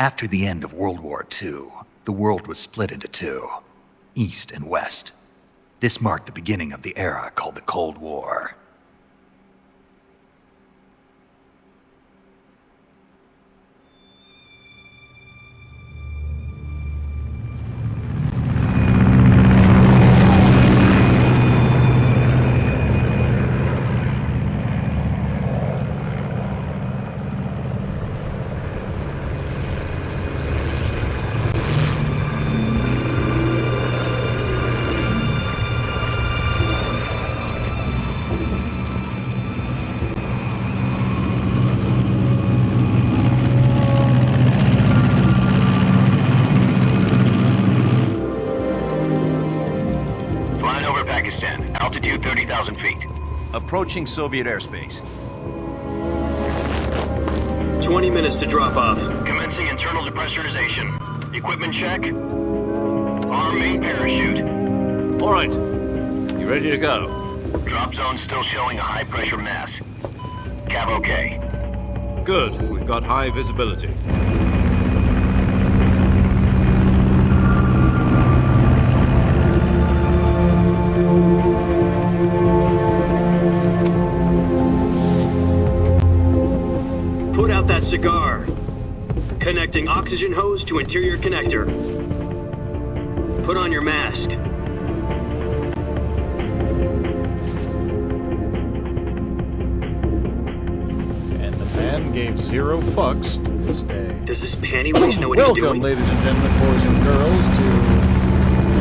After the end of World War II, the world was split into two, East and West. This marked the beginning of the era called the Cold War. Altitude 30,000 feet. Approaching Soviet airspace. 20 minutes to drop off. Commencing internal depressurization. Equipment check. Arm main parachute. All right. You ready to go? Drop zone still showing a high pressure mass. Cav okay. Good. We've got high visibility. Put out that cigar. Connecting oxygen hose to interior connector. Put on your mask. And the man gave 0 fucks to this day. Does this panty waste know what he's doing? Welcome, ladies and gentlemen, boys and girls, to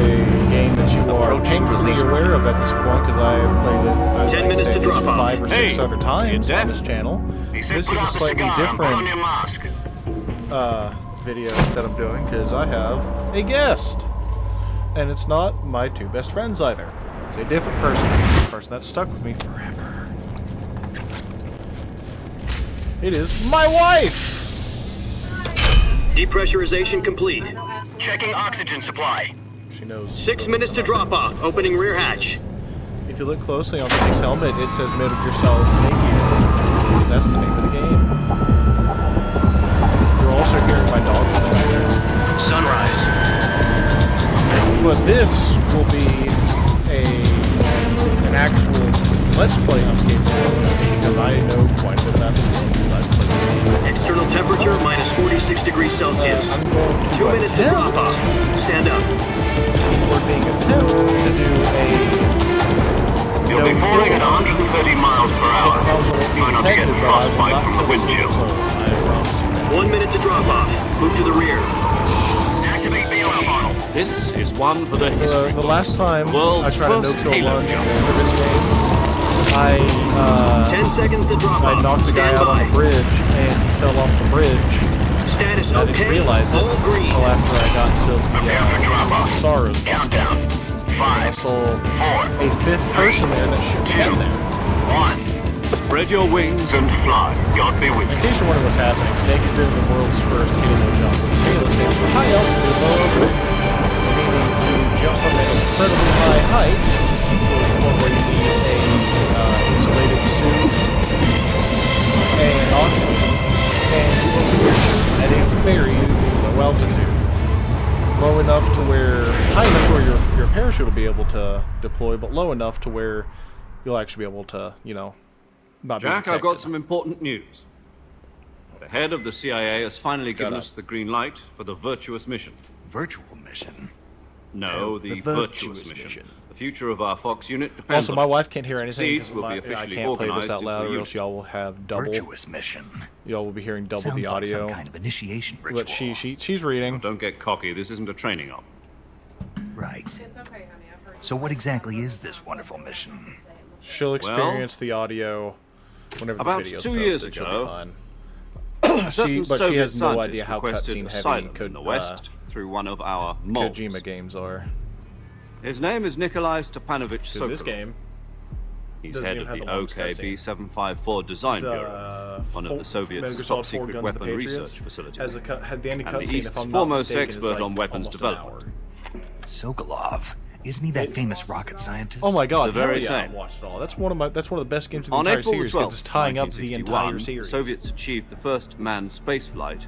a game that you are painfully aware of at this point, because I have played it 10 minutes to drop off. 5 or 6 other times on this channel. This is a slightly different video that I'm doing, because I have a guest. And it's not my 2 best friends either. It's a different person. A person that stuck with me forever. It is my wife! Depressurization complete. Checking oxygen supply. She knows. 6 minutes to drop off. Opening rear hatch. If you look closely on Snake's helmet, it says Metal Gear Solid Snake Eater. Because that's the name of the game. You're also hearing my dog right there. Sunrise. But this will be an actual Let's Play on skateboard, because I know quite a bit about this game because I've played this game. External temperature minus 46 degrees Celsius. I'm going to 2 minutes to drop off. Stand up. We're being attempted to do You'll be falling at 130 miles per hour. Try not to get frostbite from the wind chill. 1 minute to drop off. Move to the rear. Activate the alarm model. This is one for the history. The last time I World's tried a first no-kill Halo run jump. for this game, 10 seconds to drop I off. knocked the guy Stand out on by. the bridge, and he fell off the bridge. Status I didn't okay. realize it All green. until after I got to Prepare for drop off. the Sorrows. Countdown. I 5, saw 4, a 5th person there that shouldn't have been there. 1. Spread your wings And fly. God be with In you. case you're wondering what's happening, Snake is doing the world's first Halo jump. Halo stands for high altitude, low orbit, meaning you jump from an incredibly high height, to the point where you need a insulated suit and oxygen, and you will do your shoot at a very low altitude. Low enough to where, high enough to where your parachute will be able to deploy, but low enough to where you'll actually be able to, you know, not be Jack, detected. I've got some important news. The head of the CIA has finally given us the green light for the Virtuous Mission. Virtual Mission? No, the Virtuous Mission. The future of our Fox unit depends Also, on my it. wife can't hear anything. Succeeds, 'Cause will be I officially can't play this organized out into a loud, or unit. else y'all will have double. Virtuous Mission. Y'all will be hearing double Sounds the like some audio. kind of initiation ritual. But she's reading. Don't get cocky. This isn't a training op. Right. It's okay, honey. I've heard So what exactly is this wonderful mission? She'll experience the audio whenever about the video's 2 years posted. She'll ago, be fine. A certain but she Soviet has no scientist idea how requested cutscene heavy asylum in the West through one of our molds. Kojima games are. His name is Nikolai Stepanovich Because Sokolov. this game, He's doesn't head even of have the the longest cutscene. OKB-754 Design the Bureau, one of the Metal Soviet's Gear Solid 4 top-secret Guns of the weapon Patriots research facilities. has had the end And the cutscene, if East's I'm not foremost mistaken, is expert like on weapons almost an development. hour. Sokolov. Isn't he that famous rocket scientist? Oh my god, The very hell yeah, same. I watched it all. That's one of the best games of the On entire April series, 12, because it's tying up the entire 1961, series. the Soviets achieved the first manned spaceflight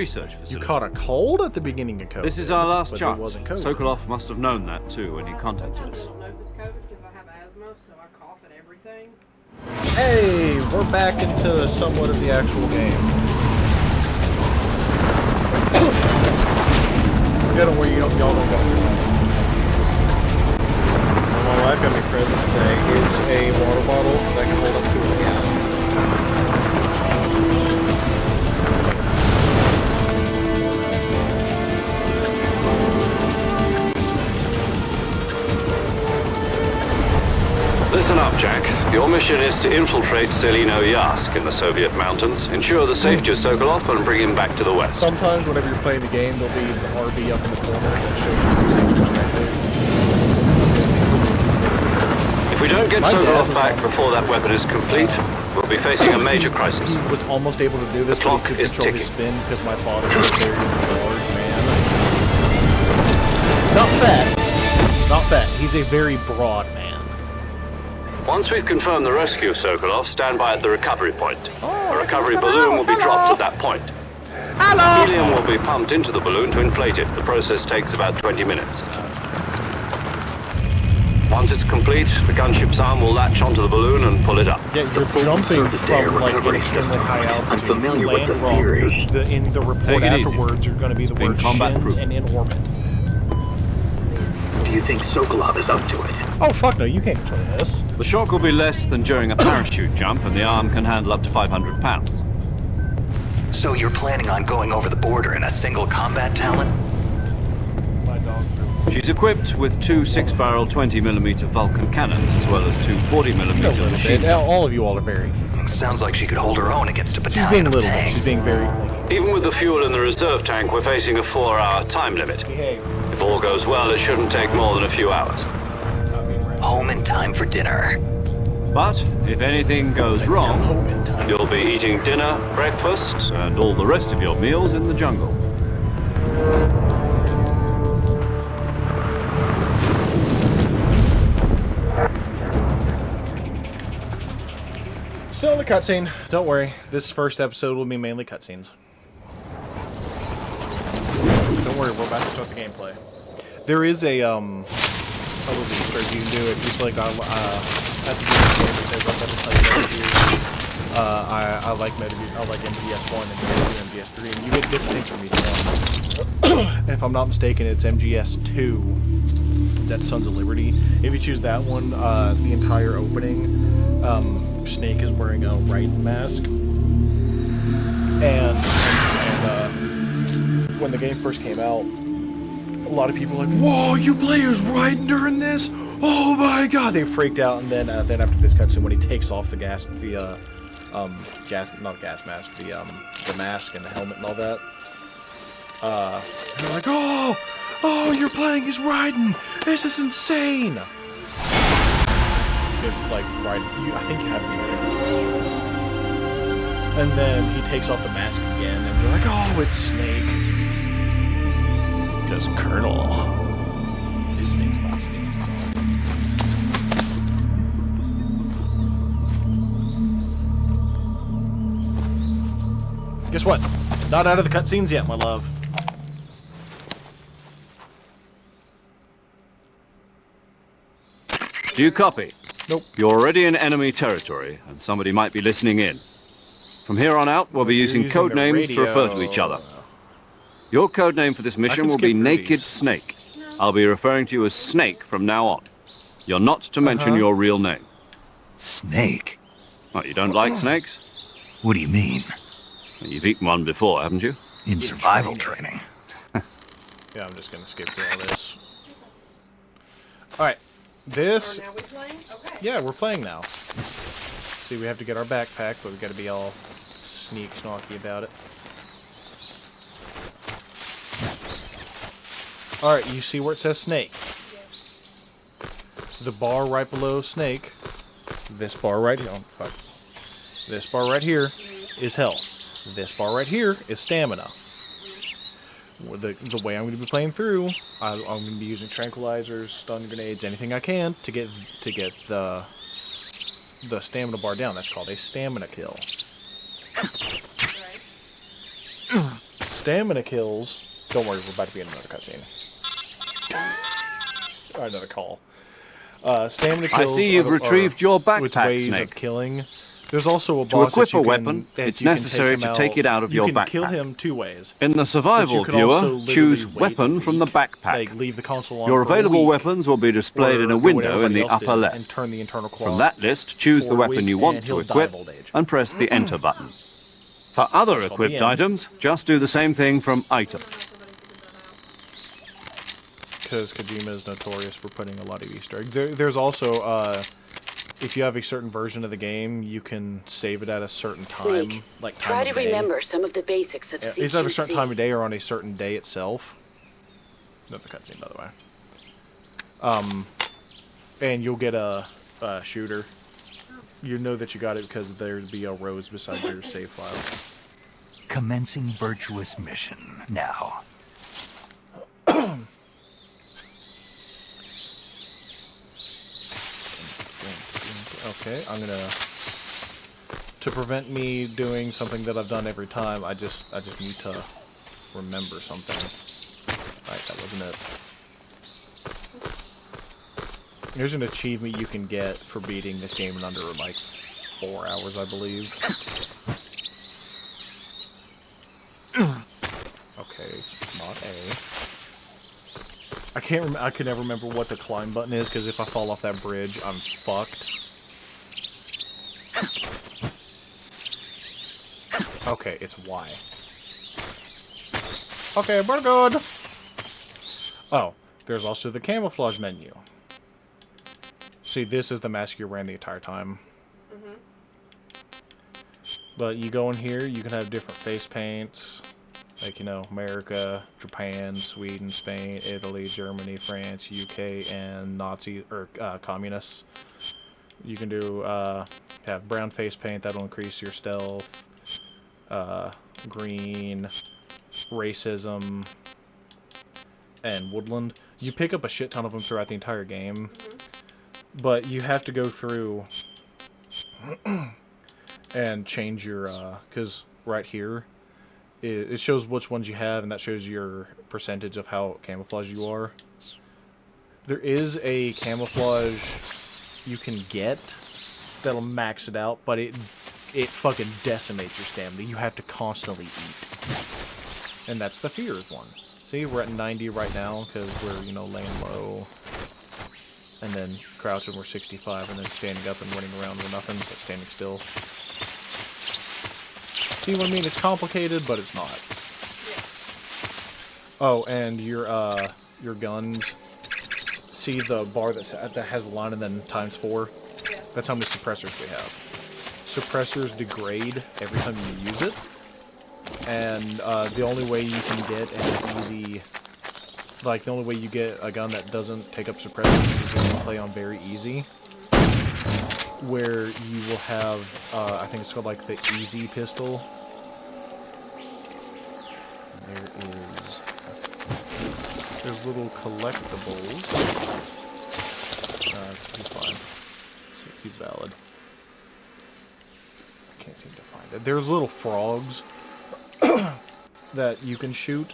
research You facility. caught a cold at the beginning of COVID. This is our last but chance. It wasn't COVID. Sokolov must have known that too when he I contacted us. don't know if it's COVID because I have asthma, so I cough at everything. Hey, we're back into somewhat of the actual game. Don't worry, y'all don't go. My wife got me present today. It's a water bottle that can hold up to a gallon. Listen up, Jack. Your mission is to infiltrate Selino Yask in the Soviet mountains, ensure the safety of Sokolov, and bring him back to the west. Sometimes, whenever you're playing the game, there'll be the RB up in the corner that shows you the perspective. If we don't get My dad Sokolov was back like- before that weapon is complete, we'll be facing a major crisis. He was almost able to do this, The but he clock could is control his ticking. spin because my father was a very large man. Not fat. He's not fat. He's a very broad man. Once we've confirmed the rescue of Sokolov, stand by at the recovery point. A recovery balloon will be dropped at that point. Hello! Helium will be pumped into the balloon to inflate it. The process takes about 20 minutes. Once it's complete, the gunship's arm will latch onto the balloon and pull it up. Yeah, The you're full jumping surface to air from like recovery extremely system. high altitude. I'm familiar with the Land wrong. theory. In the report Take it easy. afterwards, are going to be the been word combat shins proof. and in orbit. Do you think Sokolov is up to it? Oh fuck no, you can't control this. The shock will be less than during a parachute jump, and the arm can handle up to 500 pounds. So you're planning on going over the border in a single combat talent? My dogs are... She's equipped with two 6-barrel 20mm Vulcan cannons, as well as two 40mm machine guns. All of you all are very... Sounds like she could hold her own against a She's battalion being of little. tanks. She's being very... Even with the fuel in the reserve tank, we're facing a 4-hour time limit. Behave. If all goes well, it shouldn't take more than a few hours. Home in time for dinner. But if anything goes wrong, Home in time. you'll be eating dinner, breakfast, and all the rest of your meals in the jungle. Still in the cutscene. Don't worry. This first episode will be mainly cutscenes. Don't worry, we're about to start the gameplay. There is a little Easter egg you can do if you select at the beginning of the game. It says I'm going to tell you Metal Gear. I like Metal Gear. I like MGS 1 and MGS 3, and you get different things from each one. And if I'm not mistaken, it's MGS 2. That's Sons of Liberty. If you choose that one, the entire opening, Snake is wearing a Raiden mask, and when the game first came out, a lot of people were like, "Whoa, you play as Raiden during this? Oh my god!" They freaked out, and then after this cutscene, when he takes off the mask, the mask and the helmet and all that, they're like, "Oh, you're playing as Raiden! This is insane!" Because like Raiden, I think you have to. And then he takes off the mask again, and you're like, "Oh, it's Snake." Because Colonel, his name's not Snake. Guess what? Not out of the cutscenes yet, my love. Do you copy? Nope. You're already in enemy territory, and somebody might be listening in. From here on out, we'll be using using code the names to refer to radio. each other. Your code name for this mission can will be skip through Naked these. Snake. I'll be referring to you as Snake from now on. You're not to mention your real name. Snake? What, you don't like snakes? What do you mean? You've eaten one before, haven't you? In survival training. Yeah, I'm just gonna skip through all this. Alright. This... Now we playing? Okay. Yeah, we're playing now. See, we have to get our backpack, but we gotta be all snarky about it. Alright, you see where it says Snake? The bar right below Snake, this bar right here, oh, fuck. This bar right here is health. This bar right here is stamina. The way I'm going to be playing through, I'm going to be using tranquilizers, stun grenades, anything I can to get the stamina bar down. That's called a stamina kill. Stamina kills. Don't worry, we're about to be in another cutscene. Or another call. Stamina I kills. see you've are retrieved your with backpack, ways Snake. of killing. There's also a To boss equip that you a can, weapon, that it's you can necessary take him to take it out of your You can kill backpack. him 2 ways. In the survival But you can also viewer, literally choose wait weapon a from the week, backpack. Like leave the console on Your for a available week, weapons will be displayed in a or what window in everybody the else upper did, left. and turn the internal clock From that list, choose for the a weapon week, you want and to he'll die equip of old age. and press the enter button. For other That's called the equipped end. items, just do the same thing from item. Because Kojima is notorious for putting a lot of Easter eggs. There's also, if you have a certain version of the game, you can save it at a certain time, Snake, like time try of to day. remember some of the basics of Yeah, CQC. it's at a certain time of day or on a certain day itself. Not the cutscene, by the way. And you'll get a shooter. You know that you got it because there'd be a rose beside your save file. Commencing Virtuous Mission now. Okay, I'm gonna... To prevent me doing something that I've done every time, I just need to remember something. Right, that wasn't it. Here's an achievement you can get for beating this game in under, like, 4 hours, I believe. Okay, not A. I can never remember what the climb button is, because if I fall off that bridge, I'm fucked. Okay, it's Y. Okay, we're good! Oh, there's also the camouflage menu. See, this is the mask you're wearing the entire time. But you go in here, you can have different face paints. Like, you know, America, Japan, Sweden, Spain, Italy, Germany, France, UK, and Nazi, or communists. You can do, have brown face paint, that'll increase your stealth. Green, racism, and woodland. You pick up a shit ton of them throughout the entire game. But you have to go through and change your, because right here, it shows which ones you have, and that shows your percentage of how camouflage you are. There is a camouflage you can get that'll max it out, but it fucking decimates your stamina. You have to constantly eat. And that's the fears one. See, we're at 90 right now, because we're, you know, laying low. And then crouching, we're 65, and then standing up and running around, we're nothing, but standing still. See what I mean? It's complicated, but it's not. Oh, and your guns. See the bar that has a line and then ×4? That's how many suppressors we have. Suppressors degrade every time you use it. And the only way you can get an easy... Like, the only way you get a gun that doesn't take up suppressors is if you play on very easy. Where you will have, I think it's called like the easy pistol. There's little collectibles. He's fine. He's valid. I can't seem to find it. There's little frogs that you can shoot.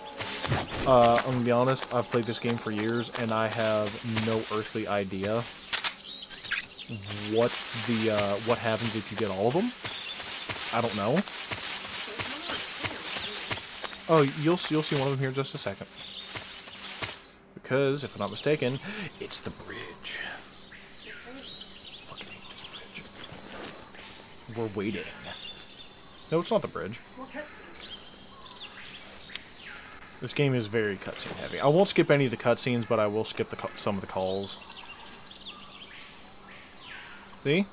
I'm gonna be honest, I've played this game for years, and I have no earthly idea what happens if you get all of them. I don't know. Oh, you'll see one of them here in just a second. Because, if I'm not mistaken, it's the bridge. Fucking hate this bridge. We're waiting. No, it's not the bridge. This game is very cutscene heavy. I won't skip any of the cutscenes, but I will skip some of the calls. See?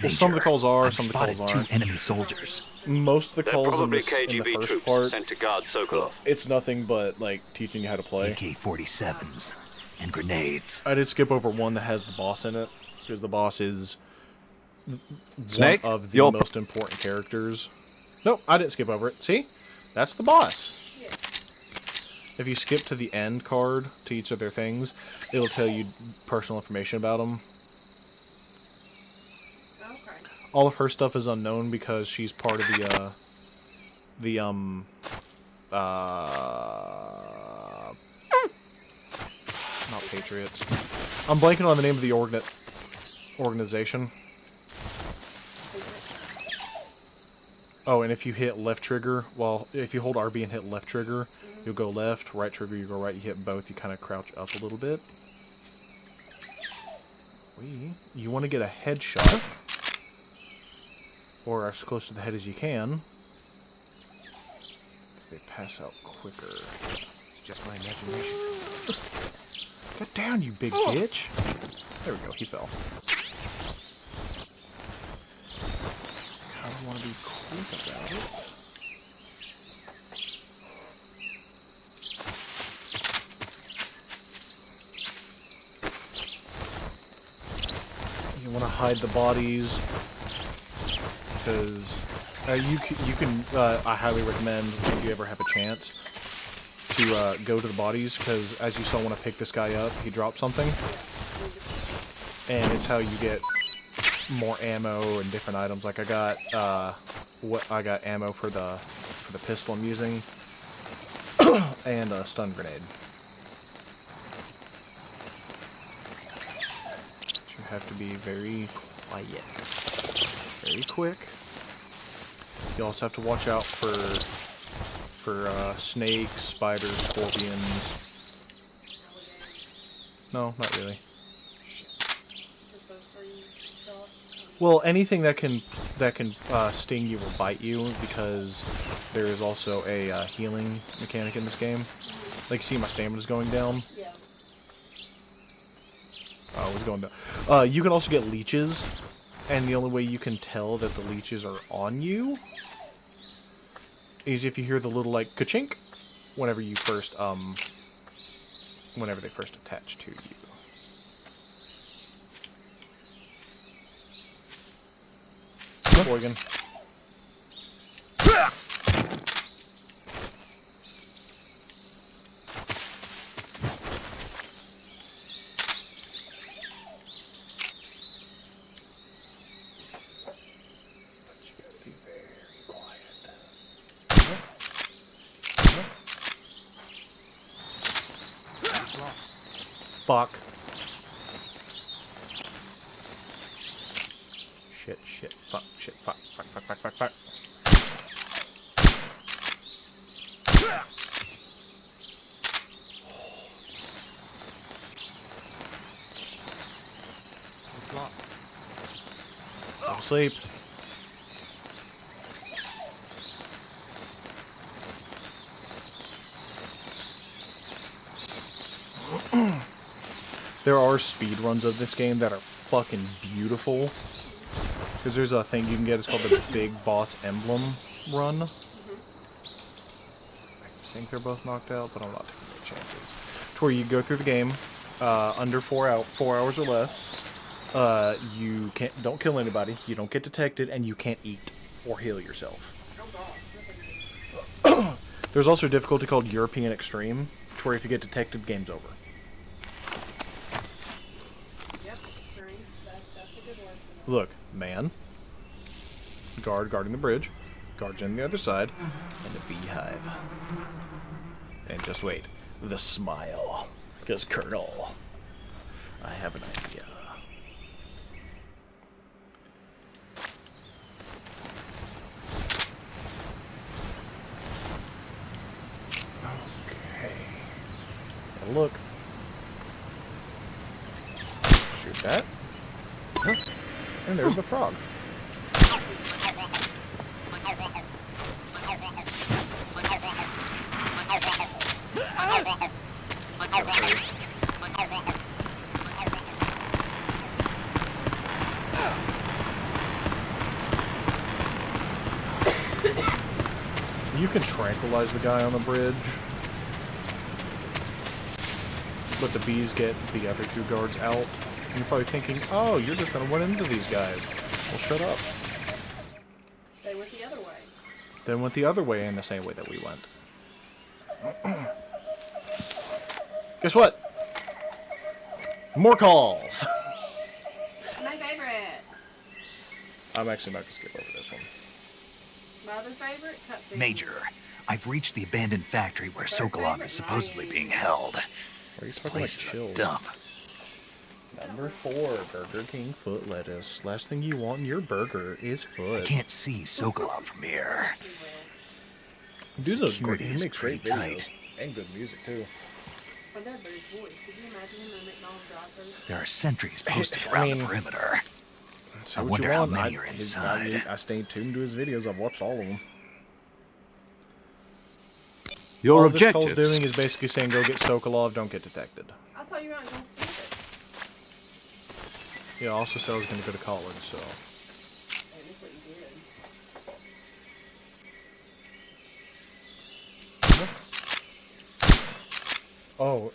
Well, some of the calls are, some of the calls aren't. I've spotted 2 enemy soldiers. Most of the calls in Probably the KGB first troops part, sent to guard Sokolov. it's nothing but, like, teaching you how to play. AK-47s and grenades. I did skip over one that has the boss in it, because the boss is Snake, one of the you're- most important characters. Nope, I didn't skip over it. See? That's the boss. If you skip to the end card to each of their things, it'll tell you personal information about them. Okay. All of her stuff is unknown because she's part of not Patriots. I'm blanking on the name of the organization. Oh, and if you hit left trigger, if you hold RB and hit left trigger, you'll go left, right trigger, you go right, you hit both, you kind of crouch up a little bit. You want to get a headshot, or as close to the head as you can. They pass out quicker. It's just my imagination. Get down, you big bitch! There we go, he fell. I don't want to be quick about it. You want to hide the bodies because you can. I highly recommend if you ever have a chance to go to the bodies because as you saw when I picked this guy up, he dropped something, and it's how you get more ammo and different items. Like I got ammo for the pistol I'm using and a stun grenade. You have to be very quiet, very quick. You also have to watch out for snakes, spiders, scorpions. No, not really. Well, anything that can sting you or bite you, because there is also a healing mechanic in this game. Like, you see my stamina's going down? Yeah. Oh, it's going down. You can also get leeches, and the only way you can tell that the leeches are on you is if you hear the little, like, ka-chink whenever you first, whenever they first attach to you. Morgan. Fuck. Shit, fuck, fuck. It's locked. Go to sleep. There are speed runs of this game that are fucking beautiful. Because there's a thing you can get, it's called the Big Boss Emblem run. I think they're both knocked out, but I'm not taking any chances. To where you go through the game, under 4 hours or less, you don't kill anybody, you don't get detected, and you can't eat or heal yourself. There's also a difficulty called European Extreme, to where if you get detected, game's over. Look, man, guarding the bridge, guards on the other side, and a beehive. And just wait, the smile, because Colonel, I have an idea. Okay, now look, shoot that. Huh? And there's the frog. You can tranquilize the guy on the bridge, but the bees get the other two guards out. You're probably thinking, oh, you're just going to run into these guys. Well, shut up. They went the other way. They went the other way in the same way that we went. Guess what? More calls! My favorite. I'm actually not going to skip over this one. My other favorite? Cutscene. Major, I've reached the abandoned factory where Sokolov is supposedly being held. Are you This talking like place is a chills? dump. Number 4, Burger King foot lettuce. Last thing you want in your burger is I foot. can't see Sokolov from here. Dude's a great, Security he is makes great pretty videos. tight. And good music, too. My dad heard his voice. Could you imagine him in a McDonald's drive-thru? There are sentries posted I around mean, the perimeter. Say I what wonder you how want. many are inside. I stay tuned to his videos. I've watched all of them. Your all this call's objectives. doing is basically saying, go get Sokolov, don't get detected. I thought you weren't going to skip it. Yeah, also said I was going to go to college, so... Hey, look what you did. Oh,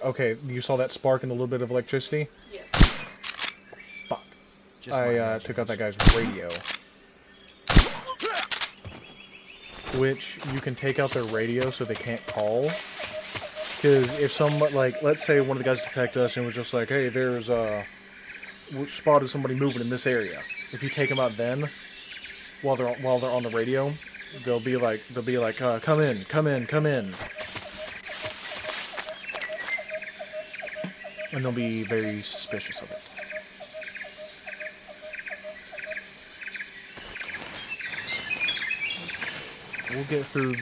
okay. You saw that spark and a little bit of electricity? Yes. Fuck. Just my I took out that guy's radio. Which, you can take out their radio so they can't call. Because if someone, like, let's say one of the guys detect us and was just like, hey, there's, we spotted somebody moving in this area. If you take them out then, while they're on the radio, they'll be like, come in. And they'll be very suspicious of it. We'll get through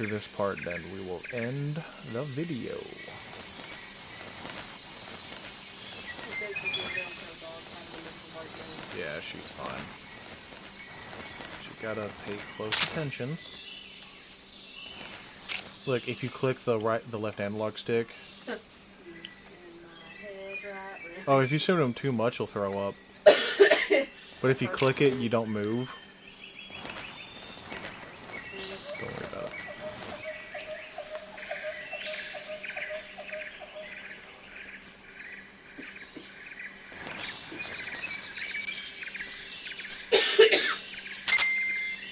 this part, then we will end the video. Yeah, she's fine. She gotta pay close attention. Look, if you click the left analog stick. Oh, if you shoot him too much, he'll throw up. But if you click it, you don't move. Don't worry about it.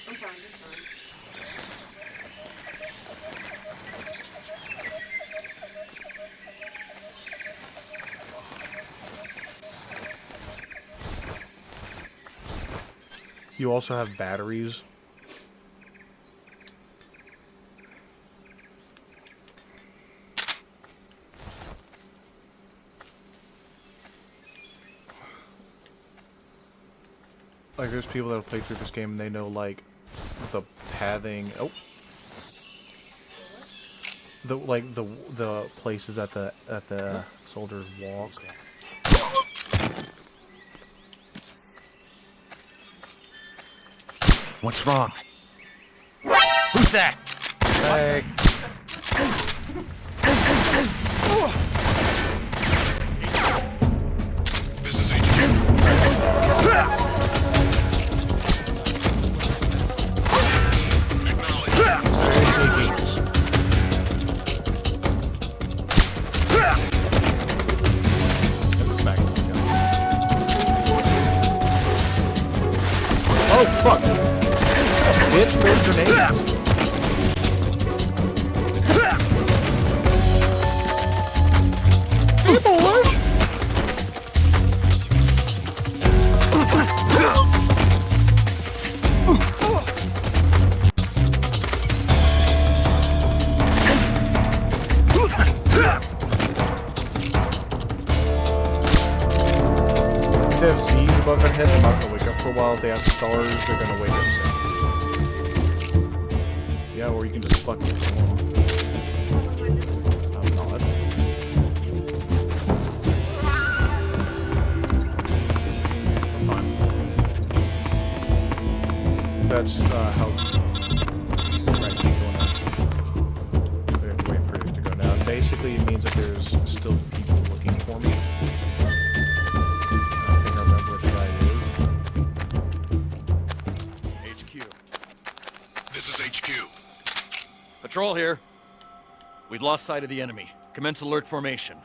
I'm fine, you're fine. You also have batteries. Like, there's people that have played through this game and they know, like, the pathing. Oh. The places that the soldiers walk. What's wrong? Who's that? Hey. This is HQ. Oh, fuck! Bitch, there's grenades! Hey, boy! If they have Z's above their head, they're not gonna wake up for a while. If they have stars, they're gonna wake up soon. Yeah, or you can just fucking ignore them. I'm not. I'm fine. That's how... Right, keep going up. We have to wait for it to go down. Basically, it means that there's still people looking for me. This is HQ. Patrol here. We've lost sight of the enemy. Commence alert formation.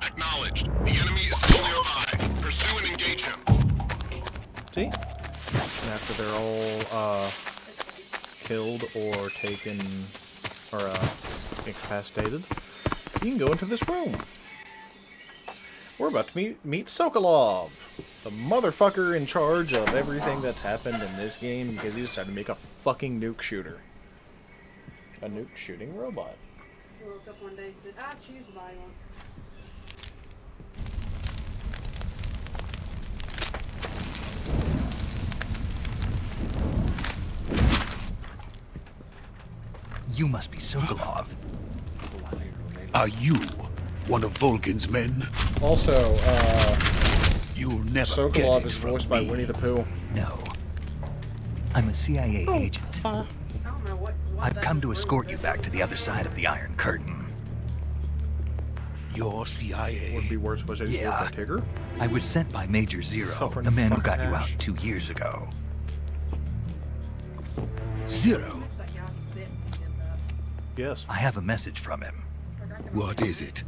Acknowledged. The enemy is still nearby. Pursue and engage him. See? And after they're all killed or taken or incapacitated, you can go into this room. We're about to meet Sokolov, the motherfucker in charge of everything that's happened in this game because he decided to make a fucking nuke shooter. A nuke shooting robot. He woke up one day and said, I choose violence. You must be Sokolov. Are you one of Volgin's men? Also, You'll never Sokolov get it is from voiced by me. Winnie the Pooh. No. I'm a CIA Oh, agent. I don't know what I've that come to was escort really you back to the other side of the Iron Curtain. Your CIA. Would be worse was Yeah. Tigger. I was sent by Major Zero, Suffering the man who fucking got you out hash. 2 years ago. Zero? that guy spit in the Yes. I have a message from him. What is it?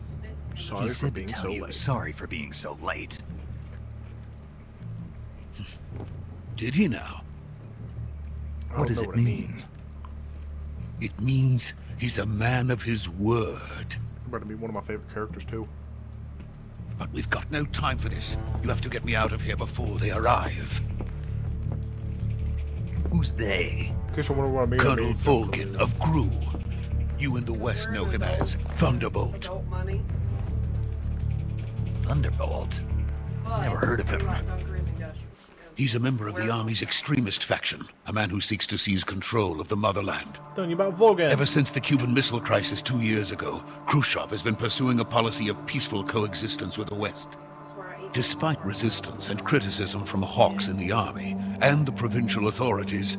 Sorry He for said to being tell so you late. sorry for being so late. Did he now? I What don't does know it what mean? It means he's a man of his word. About to be one of my favorite characters too. But we've got no time for this. You have to get me out of here before they arrive. Who's they? In case you wonder what I mean. Colonel Volgin of Gru. You in the West know him as Thunderbolt. adult money. Thunderbolt? But Never heard of him. you're right, Don Cruz and Gushers, because He's a member of the Army's extremist faction, a man who seeks to seize control of the motherland. Telling you about Volgan. Ever since the Cuban Missile Crisis 2 years ago, Khrushchev has been pursuing a policy of peaceful coexistence with the West. that's where I eat. Despite resistance and criticism from hawks in the army and the provincial authorities,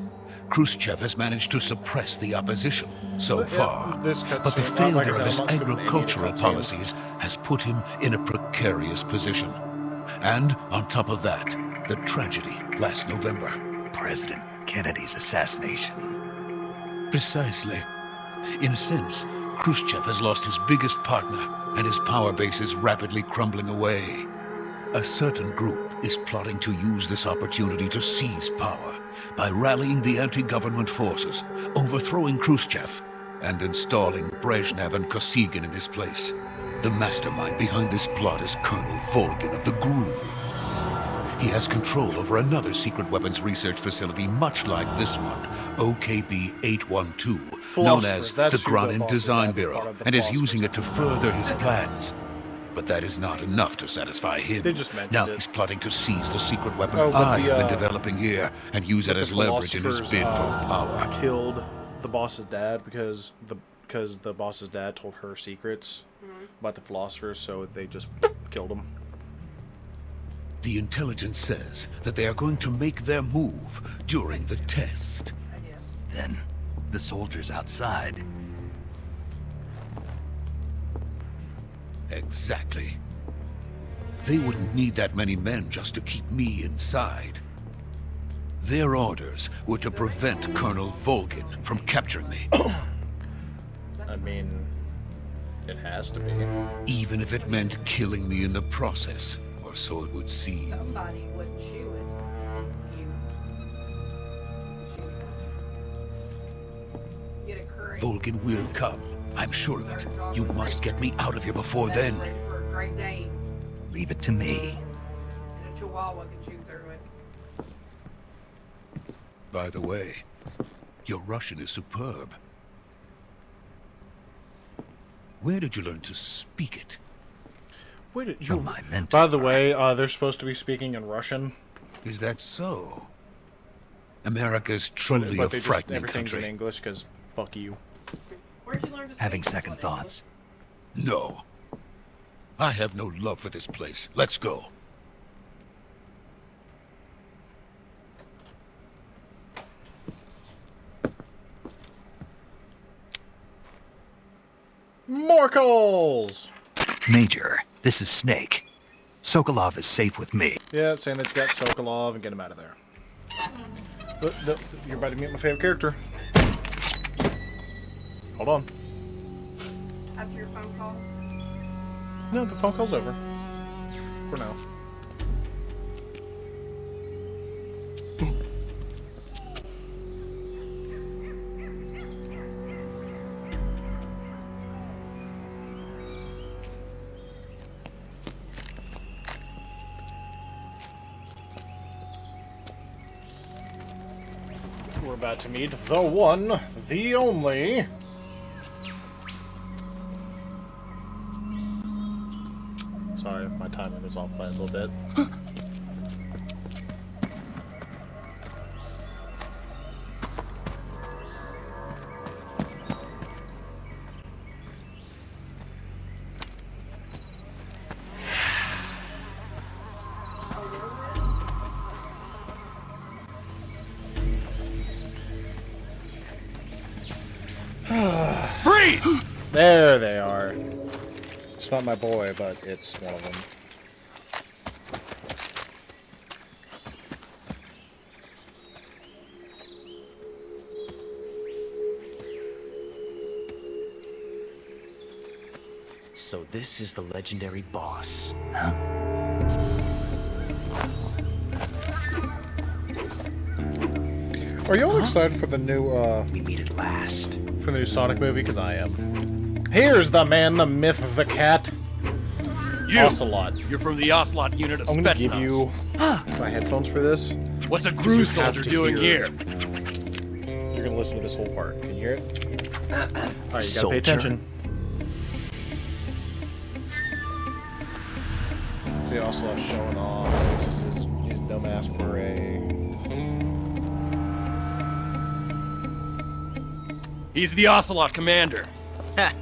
Khrushchev has managed to suppress the opposition so far. this But the cutscene, like I failure said, of his I'm not skipping any of the agricultural cutscenes. policies has put him in a precarious position. And on top of that, the tragedy last November. President Kennedy's assassination. Precisely. In a sense, Khrushchev has lost his biggest partner, and his power base is rapidly crumbling away. A certain group is plotting to use this opportunity to seize power by rallying the anti-government forces, overthrowing Khrushchev, and installing Brezhnev and Kosygin in his place. The mastermind behind this plot is Colonel Volgin of the GRU. He has control over another secret weapons research facility much like this one, OKB-812, known as Philosophers, the that's who the Granin boss Design is, part Bureau, of the and is philosophers. using it to further his plans. But that is not enough to satisfy him. They just mentioned now it. he's plotting to seize the secret weapon Oh, but I the, have been developing here and use it The as leverage in his philosophers, bid for power. Killed the boss's dad because the boss's dad told her secrets about the philosophers, so they just killed him. The intelligence says that they are going to make their move during the test. Then, the soldiers outside. Exactly. They wouldn't need that many men just to keep me inside. Their orders were to prevent Colonel Volgin from capturing me, I mean, it has to be. even if it meant killing me in the process, or so it would seem. Somebody would chew it. Get a curry. Volgin will come. I'm sure of it. You must get me out of here before then. Ready for a Great Dane, Leave it to me. and a Chihuahua can chew through it. By the way, your Russian is superb. Where did you learn to speak it? Wait, did From you? my mentor. By the way, they're supposed to be speaking in Russian, Is that so? America's truly but a they just frightening everything's in country. English because fuck you. Where'd you learn to speak? Having second thoughts. No. I have no love for this place. Let's go. More calls. Major, this is Snake. Sokolov is safe with me. Yeah, saying that you got Sokolov and get him out of there. But you're about to meet my favorite character. Hold on. After your phone call? No, the phone call's over. For now. We're about to meet the one, the only. Sorry, my timing is off by a little bit. Freeze! There they are. It's not my boy, but it's one of them. So this is the legendary boss. Are you all excited for the new, We meet at last. for the new Sonic movie? Because I am. Here's the man, the myth of the cat. You! Ocelot. You're from the Ocelot unit of I'm gonna give Spetsnaz. you my headphones for this. What's a You Gru have soldier to doing hear here? You're gonna listen to this whole part. Can you hear it? Alright, you gotta Soldier. pay attention. The Ocelot showing off. This is his dumbass beret. He's the Ocelot commander.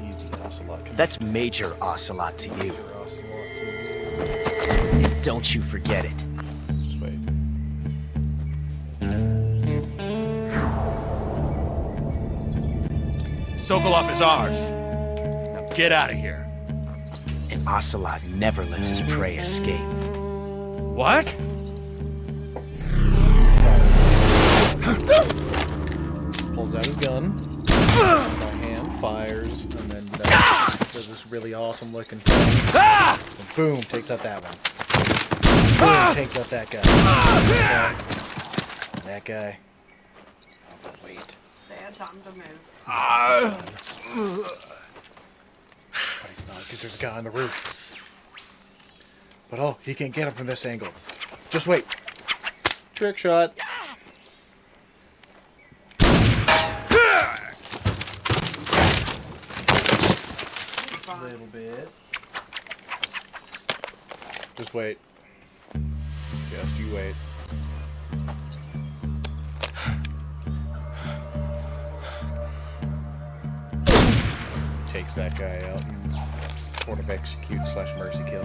He's the Ocelot. That's Major Ocelot to you. Don't you forget it. Just wait. Sokolov is ours. Now get out of here. And Ocelot never lets his prey escape. What? Pulls out his gun. My hand fires, and then does this really awesome looking thing. And boom, takes out that one. Boom, takes out that guy. That guy. Oh, wait. They had time to move. But he's not, because there's a guy on the roof. But oh, he can't get him from this angle. Just wait. Trick shot. A little bit. Just wait. Just you wait. Takes that guy out and sort of execute / mercy kill.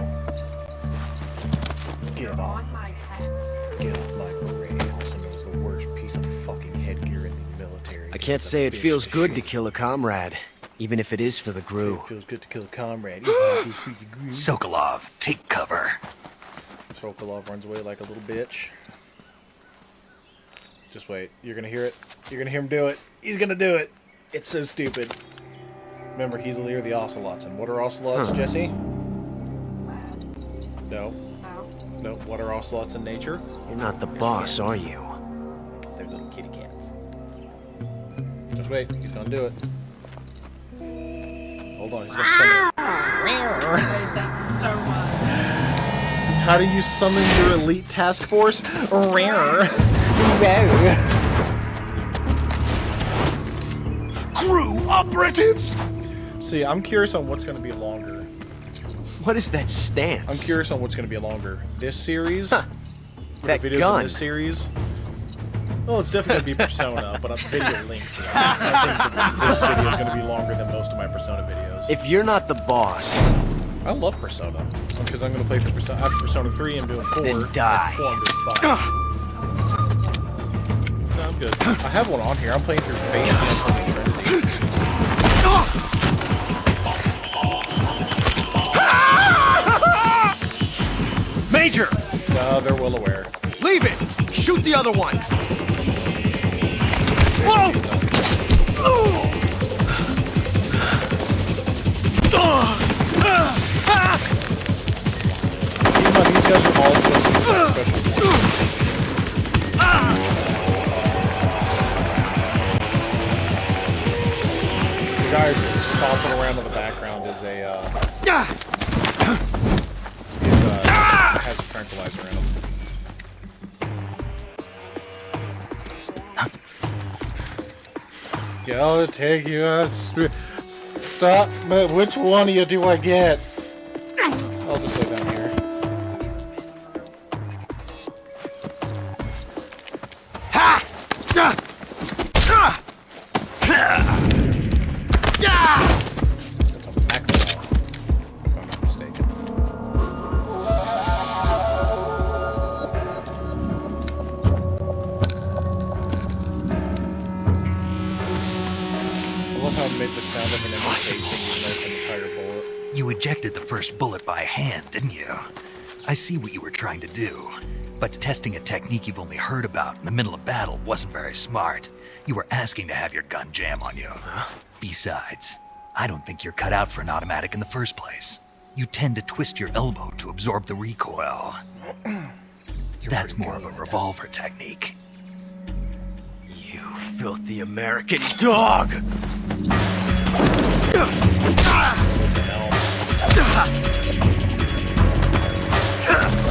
Give off. On my hat. Give off my beret. Also known as the worst piece of fucking headgear in the military. I can't say it feels good to kill a comrade, even if it is for the Gru. It feels good to kill a comrade. even if it's for the Gru. Sokolov, take cover. Sokolov runs away like a little bitch. Just wait. You're gonna hear it. You're gonna hear him do it. He's gonna do it. It's so stupid. Remember, he's the leader of the Ocelots. And what are Ocelots, Jesse? No. No. No. What are Ocelots in nature? You're not the boss, are you? They're little kitty cats. Just wait. He's gonna do it. Hold on. He's gonna summon it. I hate that so much. How do you summon your elite task force? Rare. Crew operatives! See, I'm curious on what's going to be longer. What is that stance? I'm curious on what's going to be longer. This series? Huh. Or That the videos gun. in this series? Well, it's definitely going to be Persona, but a video linked. I think that this video is going to be longer than most of my Persona videos. If you're not the boss, I love Persona. Because I'm going to play through Persona. After Persona 3, I'm doing 4. Then die. 4, I'm doing 5. No, I'm good. I have one on here. I'm playing through Fate and Holy Trinity. Major! They're well aware. Leave it! Shoot the other one! Whoa! Keep in mind, these guys are all supposed to be special forces. The guy stomping around in the background is has a tranquilizer in him. I'll take you out. Stop, but which one of you do I get? I'll just lay down here. That's a macro, if I'm not mistaken. I love how emit the sound of an enemy casing even though it's an entire bullet. You ejected the first bullet by hand, didn't you? I see what you were trying to do. But testing a technique you've only heard about in the middle of battle wasn't very smart. You were asking to have your gun jam on you. Besides, I don't think you're cut out for an automatic in the first place. You tend to twist your elbow to absorb the recoil. That's more of a revolver technique. You filthy American dog!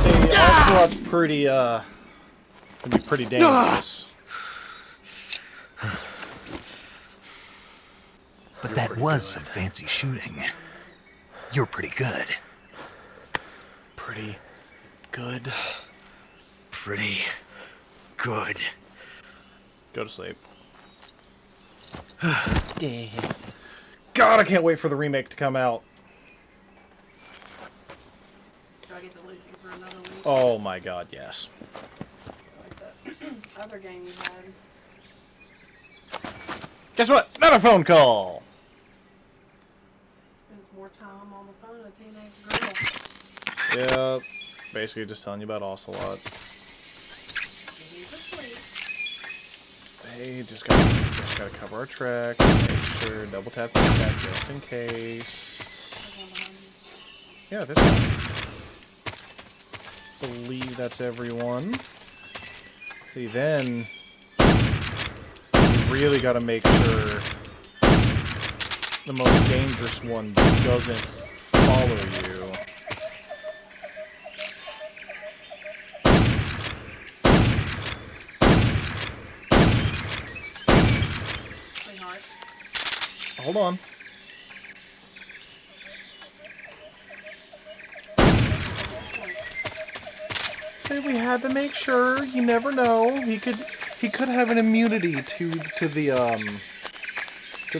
See, Ocelot's pretty, can be pretty dangerous. But that was some fancy shooting. You're pretty good. Pretty good. Pretty good. Go to sleep. God, I can't wait for the remake to come out. Do I get to loot you for another week? Oh my god, yes. Like that other game you had. Guess what? Another phone call! Spends more time on the phone than a teenage Yeah, girl. basically just telling you about Ocelot. He's asleep. Hey, just gotta cover our track, make sure, double tap the chat just in case. Yeah, this one. Believe that's everyone. See, then you really gotta make sure the most dangerous one doesn't follow you. Hold on. Say we had to make sure. You never know. He could have an immunity to the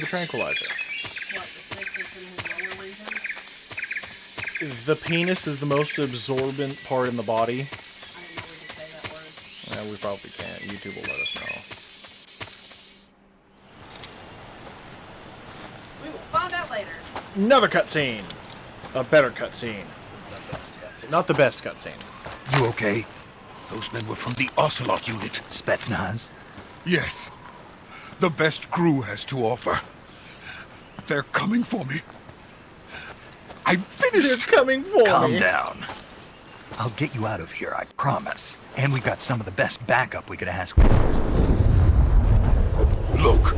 tranquilizer. What, the 6 is in his lower region? The penis is the most absorbent part in the body. I didn't know we could say that word. Yeah, we probably can't. YouTube will let us know. We will find out later. Another cutscene. A better cutscene. Not the best cutscene. You okay? Those men were from the Ocelot unit. Spetsnaz? Yes. The best crew has to offer. They're coming for me. I'm finished. They're coming for me. Calm down. I'll get you out of here, I promise. And we've got some of the best backup we could ask for. Look.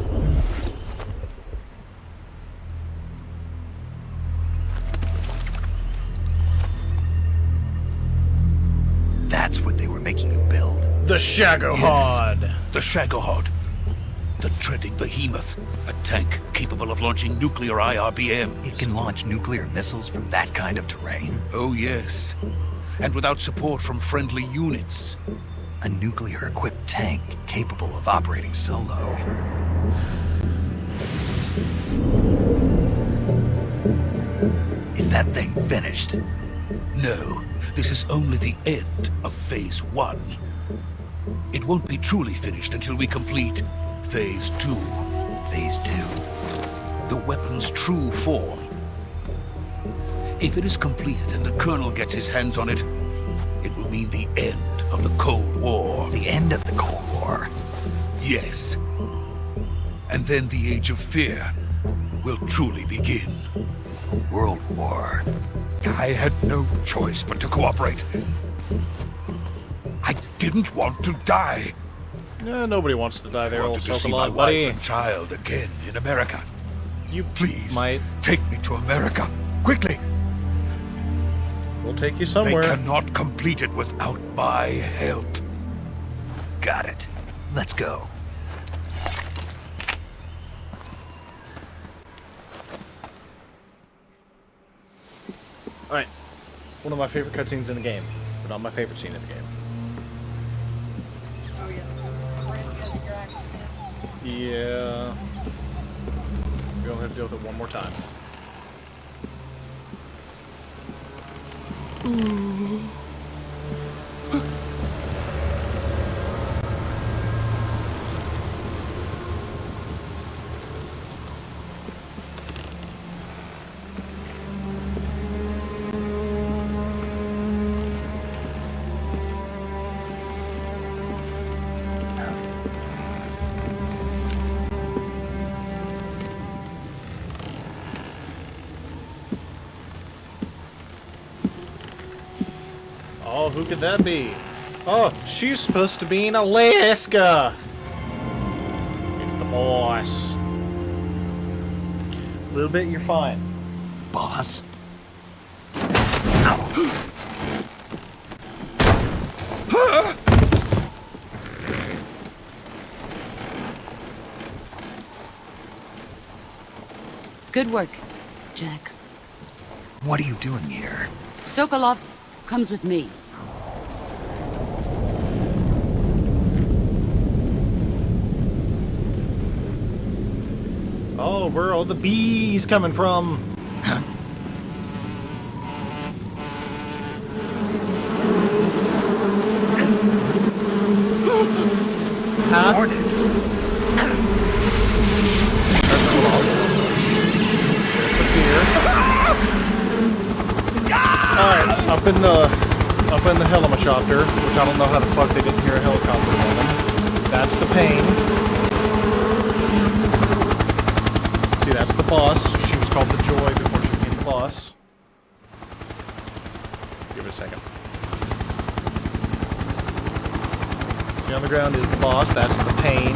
That's what they were making you build. The Shagohod. Yes, the Shagohod. The treading behemoth. A tank capable of launching nuclear IRBMs. It can launch nuclear missiles from that kind of terrain? Oh, yes. And without support from friendly units. A nuclear-equipped tank capable of operating solo. Is that thing finished? No, this is only the end of Phase 1. It won't be truly finished until we complete Phase 2. Phase 2? The weapon's true form. If it is completed and the Colonel gets his hands on it, it will mean the end of the Cold War. The end of the Cold War? Yes. And then the Age of Fear will truly begin. A world war. I had no choice but to cooperate. I didn't want to die. Yeah, nobody wants to die there, I old wanted to see my Sokolov, wife buddy. and child again in America. You Please, might. take me to America. Quickly. We'll take you somewhere. They cannot complete it without my help. Got it. Let's go. Alright. One of my favorite cutscenes in the game, but not my favorite scene in the game. Oh yeah, it's right together your accident. Yeah. We only have to deal with it one more time. Oh, who could that be? Oh, she's supposed to be in Alaska. It's the boss. A little bit, you're fine. Boss? Good work, Jack. What are you doing here? Sokolov comes with me. Oh, where are all the bees coming from? Huh? Hornets. Alright, up in the helicopter, which I don't know how the fuck they didn't hear a helicopter coming. That's the pain. See, that's the boss. She was called the Joy before she became the boss. Give it a second. See, on the ground is the boss. That's the pain.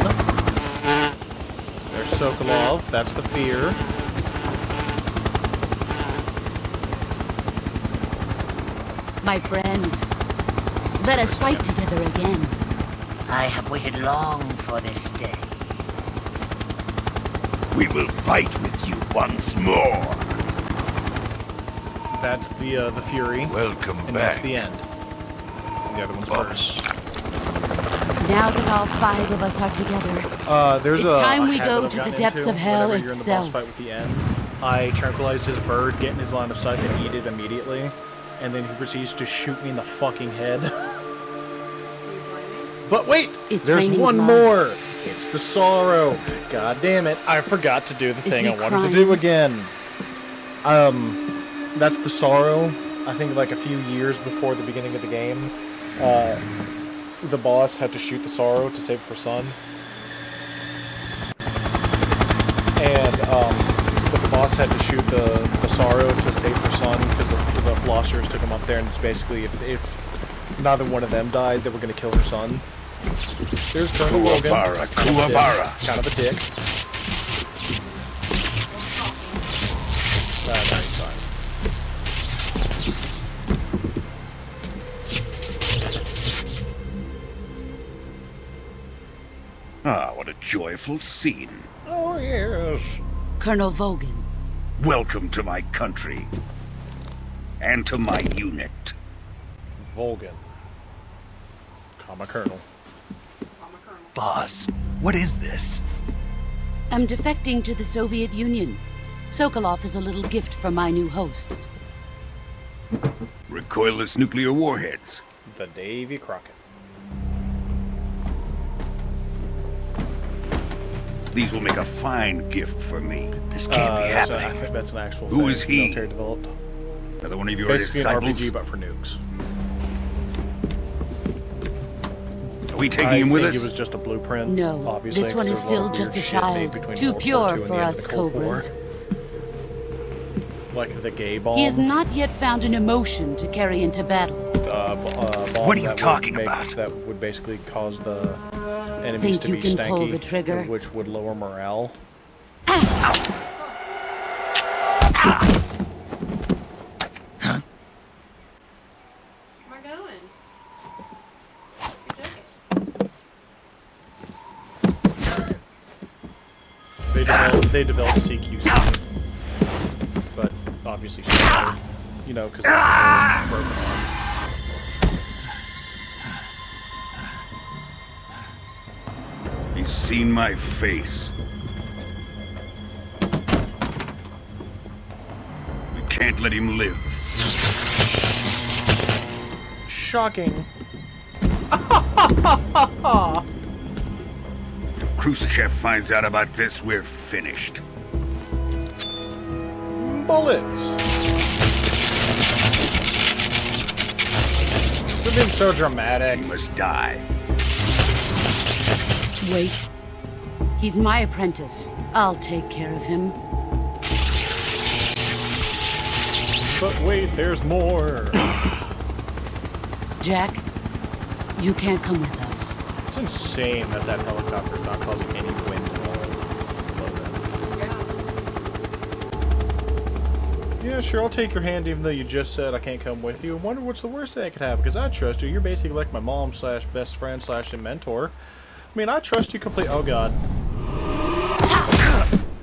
There's Sokolov. That's the fear. My friends, let us fight together again. I have waited long for this day. We will fight with you once more. That's the Fury. Welcome and back. that's the end. And the other one's Boss. Now that all 5 of us are together, there's it's time we a go habit to I've the gotten depths into of hell whenever you're in the boss itself. fight with the end. I tranquilize his bird, get in his line of sight, and eat it immediately. And then he proceeds to shoot me in the fucking head. But wait! It's there's raining one blood. more! It's the sorrow. God damn it, I forgot to do the Is thing he I wanted to do crying? again. That's the sorrow. I think like a few years before the beginning of the game, the boss had to shoot the sorrow to save her son. And, but the boss had to shoot the sorrow to save her son because the philosophers took him up there, and it's basically if neither one of them died, they were going to kill her son. There's Colonel Logan. Kuwabara. Kind of a dick. Nice time. Ah, what a joyful scene. Oh, yes. Colonel Vogan. Welcome to my country. And to my unit. Volgan. Comma Colonel. Boss, what is this? I'm defecting to the Soviet Union. Sokolov is a little gift from my new hosts. Recoilless nuclear warheads. The Davy Crockett. These will make a fine gift for me. This can't be happening. I think that's an actual Who thing. is he? Military developed. Another one of your Basically an disciples? RPG, but for nukes. Are we taking him with us? I think it was just a blueprint. No, obviously, this one is because there's a lot still of just a weird shit made child. between Too World War pure II and for the end of us the Cold War. Cobras. Like the gay bomb. He has not yet found an emotion to carry into battle. Bomb What are you that would talking make- about? That would basically cause the enemies Think to you be can stanky, pull the trigger? which would lower morale. Huh? Where am I going? You're joking. They developed CQC, but obviously she died, you know, because of her broken arm. He's seen my face. We can't let him live. Shocking. If Khrushchev finds out about this, we're finished. Bullets. You're being so dramatic. He must die. Wait. He's my apprentice. I'll take care of him. But wait, there's more. Jack, you can't come with us. It's insane that that helicopter is not causing any wind at all. Yeah, sure, I'll take your hand even though you just said I can't come with you. I wonder what's the worst thing that could happen, because I trust you. You're basically like my mom slash best friend slash mentor. I mean, I trust you completely. Oh, God.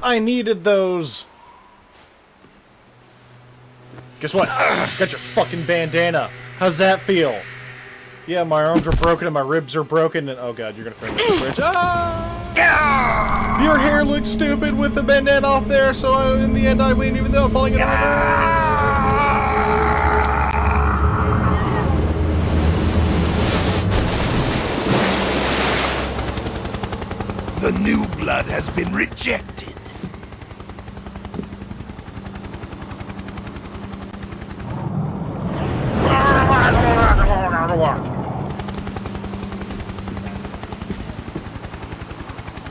I needed those. Guess what? Got your fucking bandana. How's that feel? Yeah, my arms are broken and my ribs are broken and... Oh, God, you're gonna throw me off the bridge. Ah! Your hair looks stupid with the bandana off there, so in the end I win even though I'm falling in the river. The new blood has been rejected.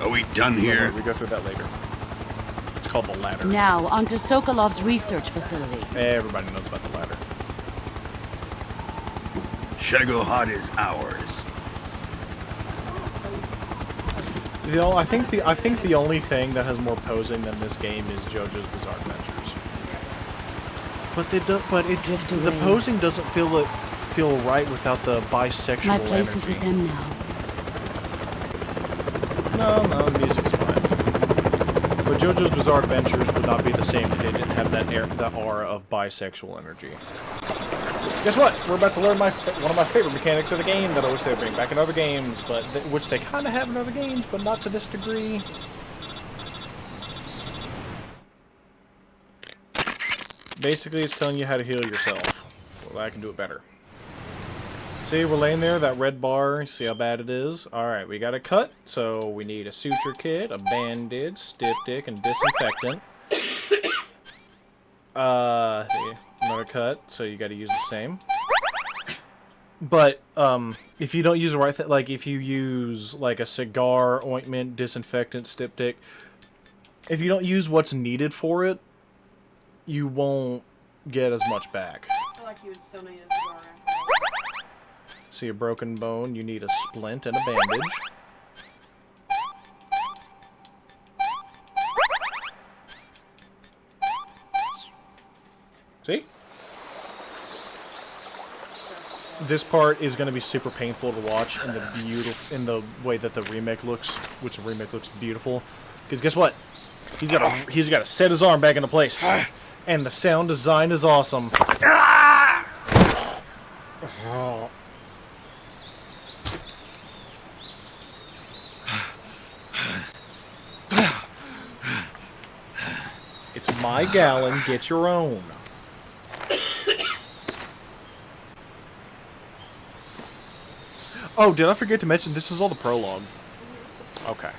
Are we done here? We go through that later. It's called the ladder. Now, onto Sokolov's research facility. Everybody knows about the ladder. Shagohod is ours. I think the only thing that has more posing than this game is JoJo's Bizarre Adventures. The posing doesn't feel right without the bisexual My place energy. is with them now. No, the music's fine. But JoJo's Bizarre Adventures would not be the same if they didn't have that aura of bisexual energy. Guess what? We're about to learn one of my favorite mechanics of the game that I wish they would bring back in other games, but which they kind of have in other games, but not to this degree. Basically, it's telling you how to heal yourself. Well, I can do it better. See, we're laying there, that red bar, see how bad it is? Alright, we got a cut, so we need a suture kit, a bandage, styptic, and disinfectant. Another cut, so you gotta use the same. But, if you don't use the right thing, like, if you use, like, a cigar, ointment, disinfectant, styptic, if you don't use what's needed for it, you won't get as much back. I feel like you would still need a cigar after. See a broken bone, you need a splint and a bandage. See? This part is going to be super painful to watch in the way that the remake looks, which the remake looks beautiful. Because guess what? He's got to set his arm back into place, and the sound design is awesome. Oh. It's my gallon, get your own. Oh, did I forget to mention this is all the prologue? Okay.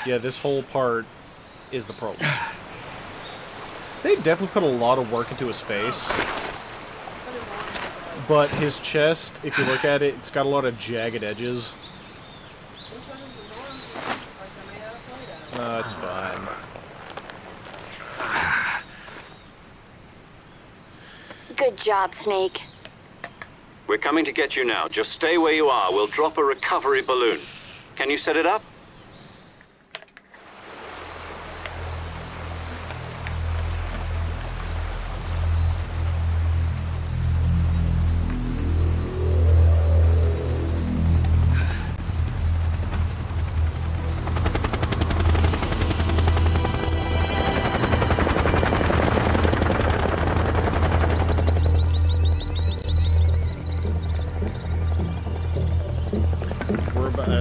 Yeah, this whole part is the prologue. They definitely put a lot of work into his face. But his chest, if you look at it, it's got a lot of jagged edges. No, it's fine. Good job, Snake. We're coming to get you now. Just stay where you are. We'll drop a recovery balloon. Can you set it up?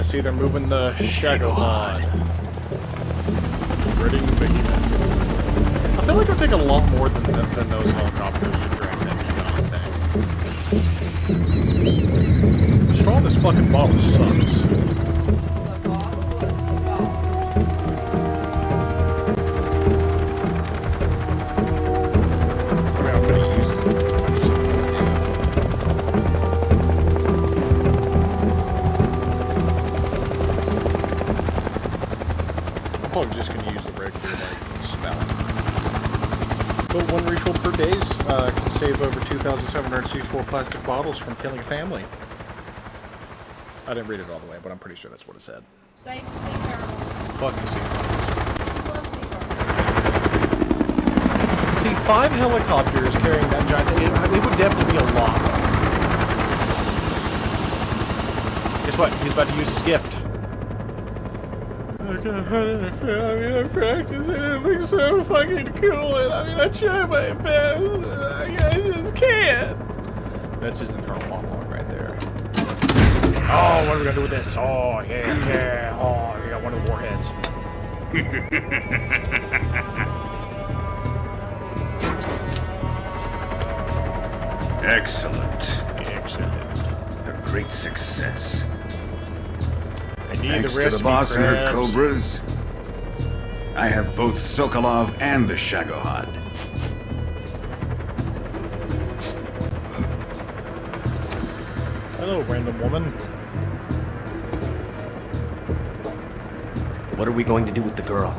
See, they're moving the Shagohod. Ridding Behemoth. I feel like it'll take a lot more than those helicopters to drag that thing. Strong, this fucking bottle sucks. one refill per day can save over 2,764 plastic bottles from killing a family. I didn't read it all the way, but I'm pretty sure that's what it said. Fuck the See, 5 helicopters carrying that giant thing, it would definitely be a lot. Guess what? He's about to use his gift. I practice and it looks so fucking cool, and I mean, I try my best, I just can't. That's his internal monologue right there. Oh, what are we gonna do with this? Oh, yeah. Oh, you got one of the warheads. Excellent. A great success. Thanks to the boss and her cobras, I have both Sokolov and the Shagohod. Hello, random woman. What are we going to do with the girl?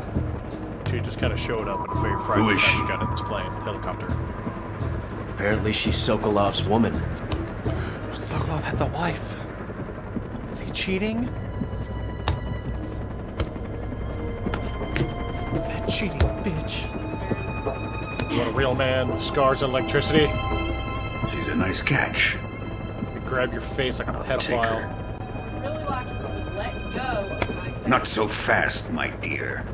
She just kind of showed up in a very frightening fashion. She got in this plane, helicopter. Apparently she's Sokolov's woman. Sokolov had the wife. Is he cheating? That cheating bitch. You want a real man with scars and electricity? She's a nice catch. You grab your face like a pedophile. Really like it when you let go of my face. Not so fast, my dear.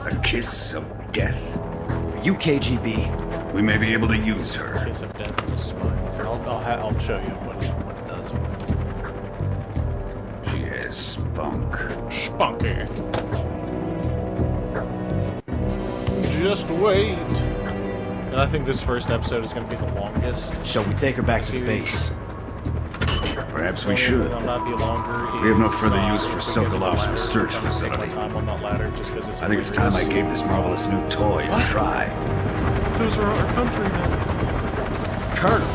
A kiss of death? You KGB. We may be able to use her. Kiss of death in the spine. I'll show you what it does. She has spunk. Spunky. Just wait. And I think this first episode is going to be the longest. Shall we take her back to the base? Perhaps we should. We have no further use for Sokolov's research facility. I think it's time I gave this marvelous new toy a try. Those are our countrymen. Colonel,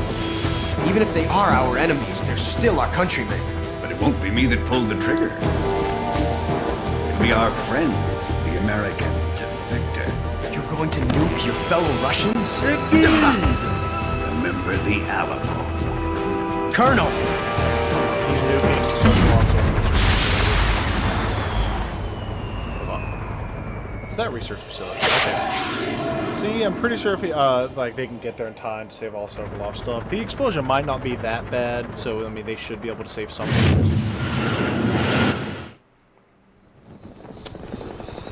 even if they are our enemies, they're still our countrymen. But it won't be me that pulled the trigger. It'll be our friend, the American defector. You're going to nuke your fellow Russians? Remember the Alamo. Colonel! That research facility. Okay. See, I'm pretty sure if he, like they can get there in time to save all Sokolov stuff. The explosion might not be that bad, so I mean they should be able to save something.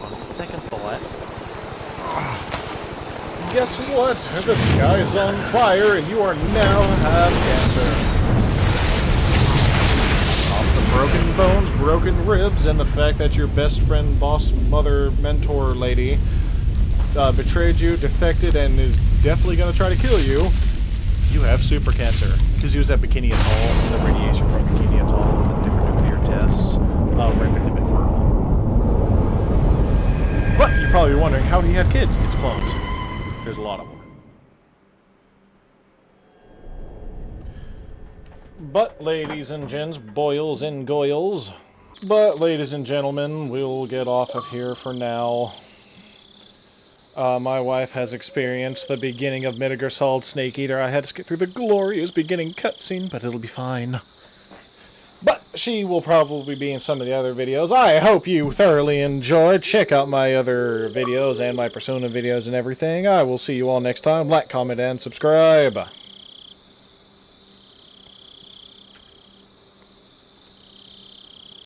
On second thought. Guess what? The sky's on fire and you are now have cancer. Broken bones, broken ribs, and the fact that your best friend, boss, mother, mentor lady betrayed you, defected, and is definitely going to try to kill you, you have super cancer. Because he was at Bikini Atoll, and the radiation from Bikini Atoll and the different nuclear tests rendered him infertile. But you're probably wondering how he had kids. It's clones. There's a lot of them. But, ladies and gents, boils and goyles. But, ladies and gentlemen, we'll get off of here for now. My wife has experienced the beginning of Metal Gear Solid Snake Eater. I had to skip through the glorious beginning cutscene, but it'll be fine. But she will probably be in some of the other videos. I hope you thoroughly enjoyed. Check out my other videos and my Persona videos and everything. I will see you all next time. Like, comment, and subscribe.